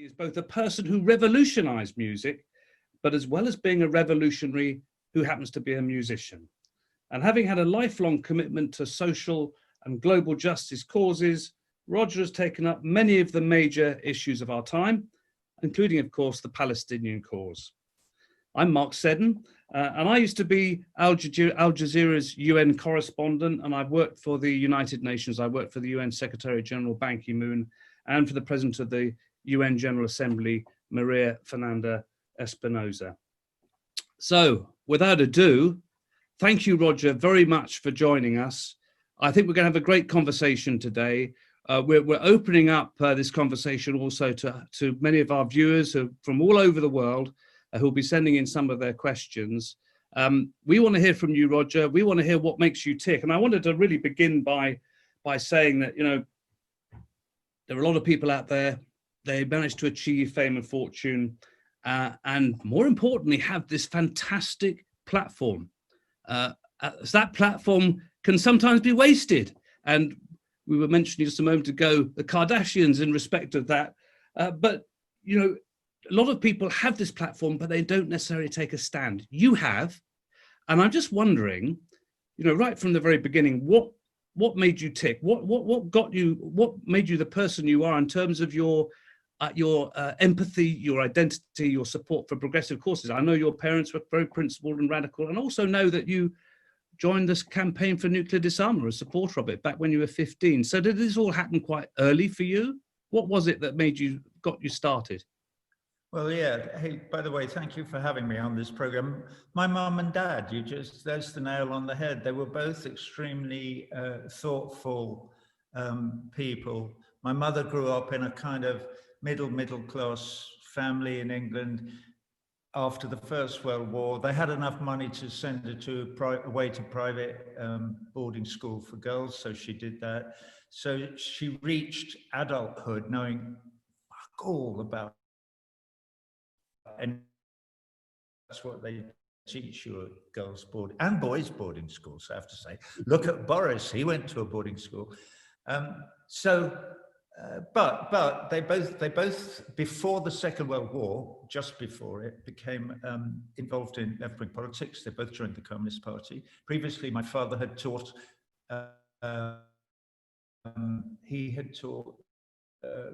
He is both a person who revolutionized music, but as well as being a revolutionary who happens to be a musician. And having had a lifelong commitment to social and global justice causes, Roger has taken up many of the major issues of our time, including, of course, the Palestinian cause. I'm Mark Seddon, and I used to be Al Jazeera's UN correspondent, and I've worked for the United Nations. I worked for the UN Secretary General Ban Ki-moon and for the President of the UN General Assembly, Maria Fernanda Espinosa. So, without ado, thank you, Roger, very much for joining us. I think we're going to have a great conversation today. We're opening up this conversation also to many of our viewers from all over the world who will be sending in some of their questions. We want to hear from you, Roger. We want to hear what makes you tick. And I wanted to really begin by saying that, you know, there are a lot of people out there, they managed to achieve fame and fortune, and more importantly, have this fantastic platform. That platform can sometimes be wasted. And we were mentioning just a moment ago, the Kardashians in respect of that. But, you know, a lot of people have this platform, but they don't necessarily take a stand. You have. And I'm just wondering, you know, right from the very beginning, what made you tick? What made you the person you are in terms of your empathy, your identity, your support for progressive causes? I know your parents were very principled and radical, and also know that you joined this campaign for nuclear disarmament, a supporter of it, back when you were 15. So did this all happen quite early for you? What was it that got you started? Well, yeah. Hey, by the way, thank you for having me on this program. My mum and dad, that's the nail on the head. They were both extremely thoughtful people. My mother grew up in a kind of middle class family in England. After the First World War, they had enough money to send her away to private boarding school for girls, so she did that. So she reached adulthood knowing fuck all about, and that's what they teach you at girls' boarding and boys' boarding schools, I have to say. Look at Boris, he went to a boarding school. But they both before the Second World War, just before it, became involved in left-wing politics. They both joined the Communist Party. Previously, my father had taught. He had taught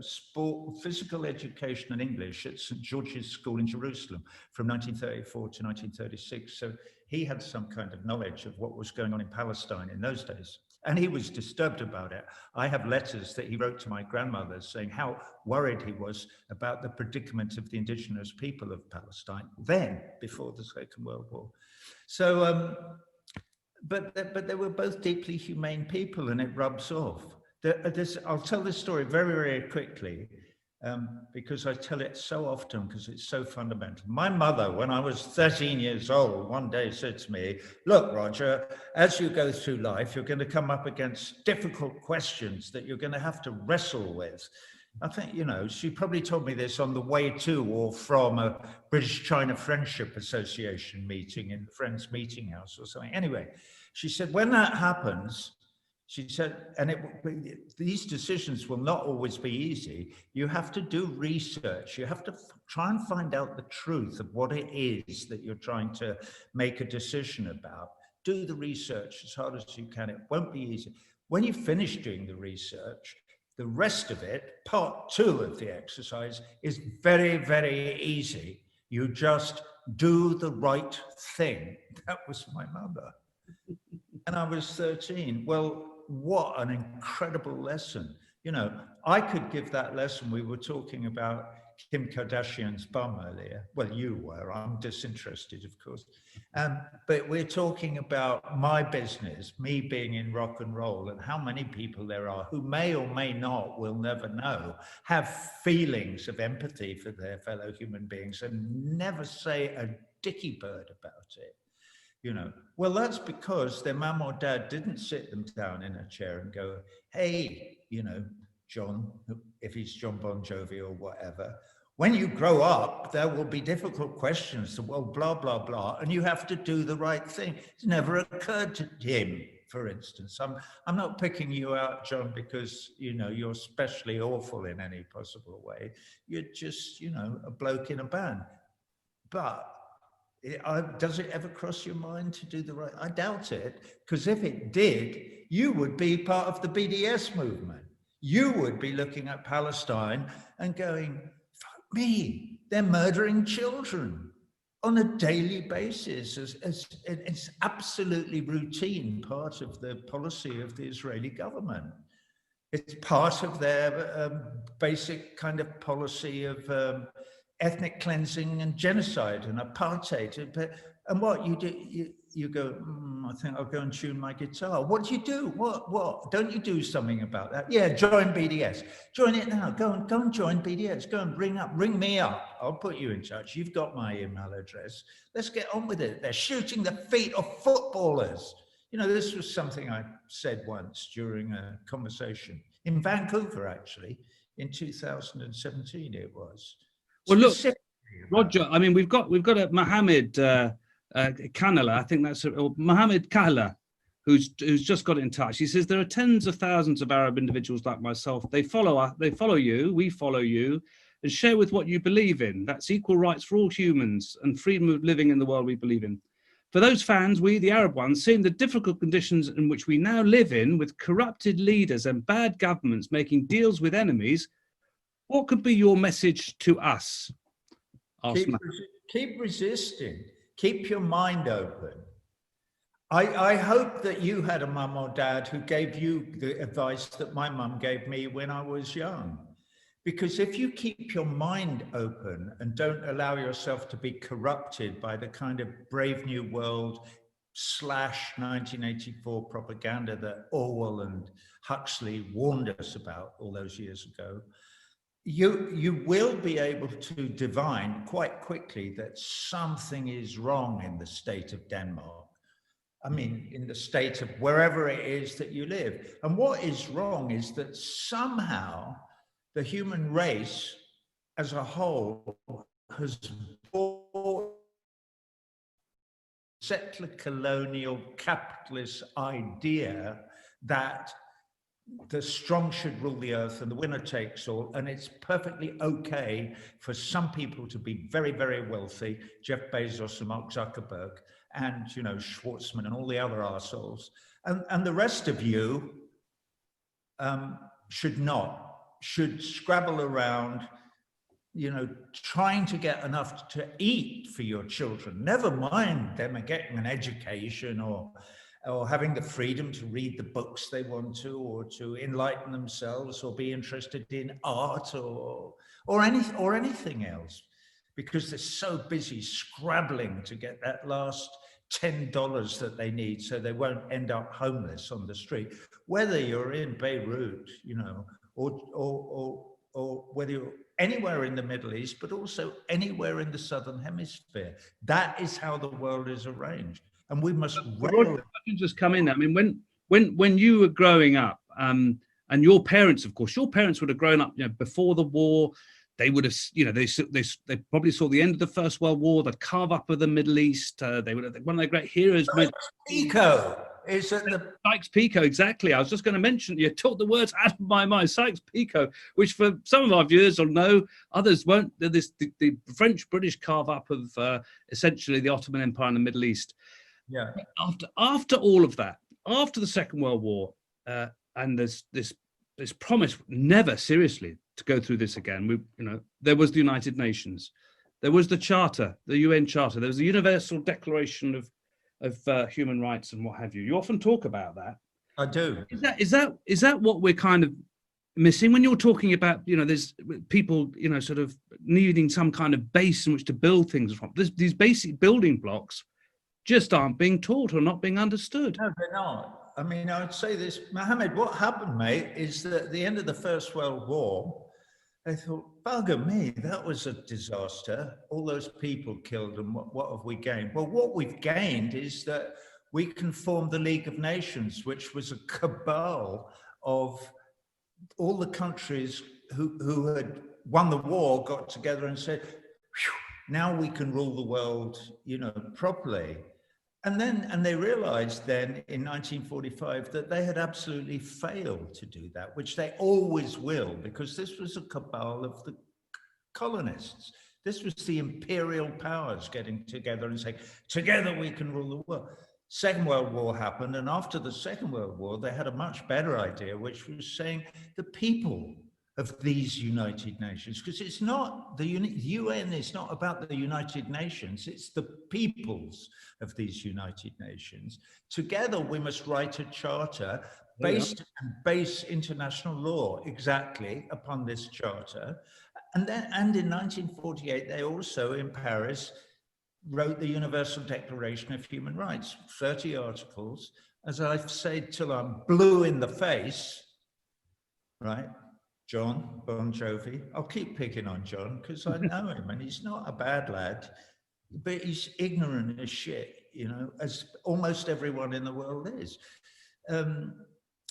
sport, physical education, and English at St. George's School in Jerusalem from 1934 to 1936. So he had some kind of knowledge of what was going on in Palestine in those days. And he was disturbed about it. I have letters that he wrote to my grandmother saying how worried he was about the predicament of the indigenous people of Palestine then, before the Second World War. So, but they were both deeply humane people, and it rubs off. I'll tell this story very, very quickly, because I tell it so often because it's so fundamental. My mother, when I was 13 years old, one day said to me, "Look, Roger, as you go through life, you're going to come up against difficult questions that you're going to have to wrestle with." I think, you know, she probably told me this on the way to or from a British-China Friendship Association meeting in the Friends Meeting House or something. Anyway, she said, when that happens, she said, and these decisions will not always be easy. You have to do research. You have to try and find out the truth of what it is that you're trying to make a decision about. Do the research as hard as you can. It won't be easy. When you finish doing the research, the rest of it, part 2 of the exercise, is very, very easy. You just do the right thing. That was my mother. And I was 13. Well, what an incredible lesson. You know, I could give that lesson. We were talking about Kim Kardashian's bum earlier. Well, you were. I'm disinterested, of course. But we're talking about my business, me being in rock and roll, and how many people there are who may or may not, we'll never know, have feelings of empathy for their fellow human beings and never say a dicky bird about it. You know, well, that's because their mum or dad didn't sit them down in a chair and go, "Hey, you know, John," if he's John Bon Jovi or whatever, "when you grow up, there will be difficult questions, well, blah, blah, blah, and you have to do the right thing." It's never occurred to him for instance. I'm not picking you out, John, because, you know, you're especially awful in any possible way. You're just, you know, a bloke in a band. But does it ever cross your mind to do the right? I doubt it, because if it did, you would be part of the BDS movement. You would be looking at Palestine and going, fuck me, they're murdering children on a daily basis. It's absolutely routine part of the policy of the Israeli government. It's part of their basic kind of policy of ethnic cleansing and genocide and apartheid. And what you do, you go, I think I'll go and tune my guitar. What do you do? What? Don't you do something about that? Yeah, join BDS. Join it now. Go and join BDS. Go and ring me up. I'll put you in touch. You've got my email address. Let's get on with it. They're shooting the feet of footballers. You know, this was something I said once during a conversation in Vancouver, actually, in 2017 it was. Well, look, Roger, I mean, we've got a Mohammad Kahhaleh, I think that's Mohammad Kahhaleh, who's just got in touch. He says there are tens of thousands of Arab individuals like myself. They follow you, we follow you, and share with what you believe in. That's equal rights for all humans and freedom of living in the world we believe in. For those fans, we, the Arab ones, seeing the difficult conditions in which we now live in, with corrupted leaders and bad governments making deals with enemies, what could be your message to us? Keep resisting. Keep your mind open. I hope that you had a mum or dad who gave you the advice that my mum gave me when I was young. Because if you keep your mind open and don't allow yourself to be corrupted by the kind of Brave New World / 1984 propaganda that Orwell and Huxley warned us about all those years ago, you will be able to divine quite quickly that something is wrong in the state of Denmark. I mean, in the state of wherever it is that you live. And what is wrong is that somehow the human race as a whole has bought settler colonial capitalist idea that the strong should rule the earth and the winner takes all, and it's perfectly okay for some people to be very, very wealthy, Jeff Bezos and Mark Zuckerberg, and, you know, Schwartzman and all the other arseholes, and the rest of you should scrabble around, you know, trying to get enough to eat for your children. Never mind them getting an education or having the freedom to read the books they want to, or to enlighten themselves, or be interested in art or anything else, because they're so busy scrabbling to get that last $10 that they need so they won't end up homeless on the street. Whether you're in Beirut, you know, or whether you're anywhere in the Middle East, but also anywhere in the Southern Hemisphere. That is how the world is arranged. And we must I can just come in. I mean, when you were growing up, and your parents, of course, your parents would have grown up, you know, before the war. They would have, you know, they probably saw the end of the First World War, the carve up of the Middle East. They would have, one of their great heroes. Pico is at the Sykes-Picot, exactly. I was just going to mention, you took the words out of my mind. Sykes-Picot, which for some of our viewers will know, others won't. The French-British carve up of essentially the Ottoman Empire in the Middle East. Yeah. After all of that, after the Second World War, and there's this promise never seriously to go through this again. There was the United Nations, there was the Charter, the UN Charter, there was the Universal Declaration of Human Rights and what have you. You often talk about that. I do. Is that what we're kind of missing when you're talking about, you know, there's people, you know, sort of needing some kind of base in which to build things from? These basic building blocks just aren't being taught or not being understood. No, they're not. I mean, I would say this, Mohammad, what happened, mate, is that at the end of the First World War, they thought, bugger me, that was a disaster. All those people killed, and what have we gained? Well, what we've gained is that we can form the League of Nations, which was a cabal of all the countries who had won the war, got together and said, now we can rule the world, you know, properly. And they realized then in 1945 that they had absolutely failed to do that, which they always will, because this was a cabal of the colonists. This was the imperial powers getting together and saying, together we can rule the world. Second World War happened, and after the Second World War, they had a much better idea, which was saying the people of these United Nations, because it's not the UN is not about the United Nations, it's the peoples of these United Nations. Together, we must write a charter based and base international law exactly upon this charter. And in 1948, they also, in Paris, wrote the Universal Declaration of Human Rights, 30 articles. As I've said till I'm blue in the face, right? John Bon Jovi. I'll keep picking on John because I know him and he's not a bad lad, but he's ignorant as shit, you know, as almost everyone in the world is.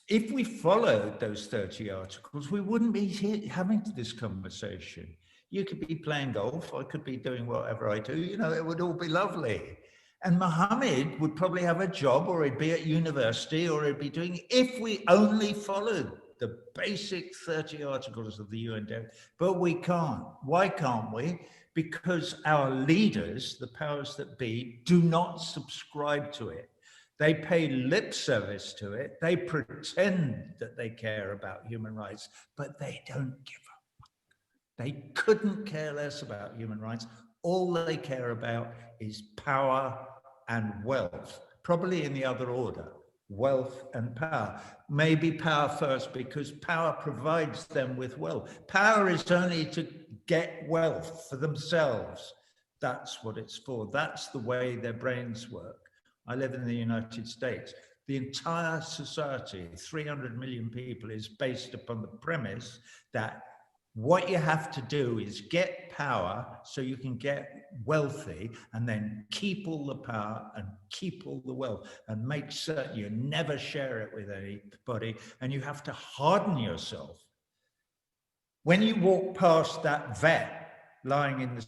If we followed those 30 articles, we wouldn't be here having this conversation. You could be playing golf, I could be doing whatever I do, you know, it would all be lovely. And Mohammad would probably have a job, or he'd be at university, or he'd be doing, if we only followed the basic 30 articles of the UN Declaration. But we can't. Why can't we? Because our leaders, the powers that be, do not subscribe to it. They pay lip service to it. They pretend that they care about human rights, but they don't give a fuck. They couldn't care less about human rights. All they care about is power and wealth, probably in the other order, wealth and power. Maybe power first, because power provides them with wealth. Power is only to get wealth for themselves. That's what it's for. That's the way their brains work. I live in the United States. The entire society, 300 million people, is based upon the premise that what you have to do is get power so you can get wealthy, and then keep all the power and keep all the wealth, and make certain you never share it with anybody, and you have to harden yourself. When you walk past that vet lying in the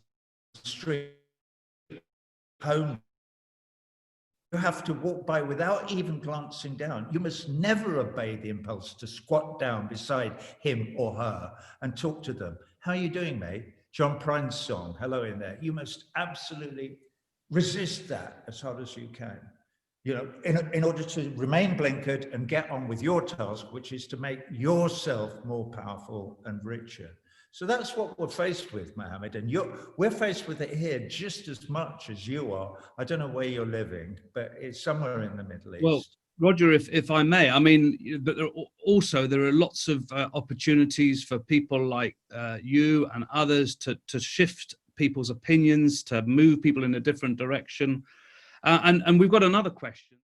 street, home, you have to walk by without even glancing down. You must never obey the impulse to squat down beside him or her and talk to them. How are you doing, mate? John Prine's song, hello in there. You must absolutely resist that as hard as you can, you know, in order to remain blinkered and get on with your task, which is to make yourself more powerful and richer. So that's what we're faced with, Mohammad, and we're faced with it here just as much as you are. I don't know where you're living, but it's somewhere in the Middle East. Well, Roger, if I may, I mean, but there are lots of opportunities for people like you and others to shift people's opinions, to move people in a different direction. And we've got another question.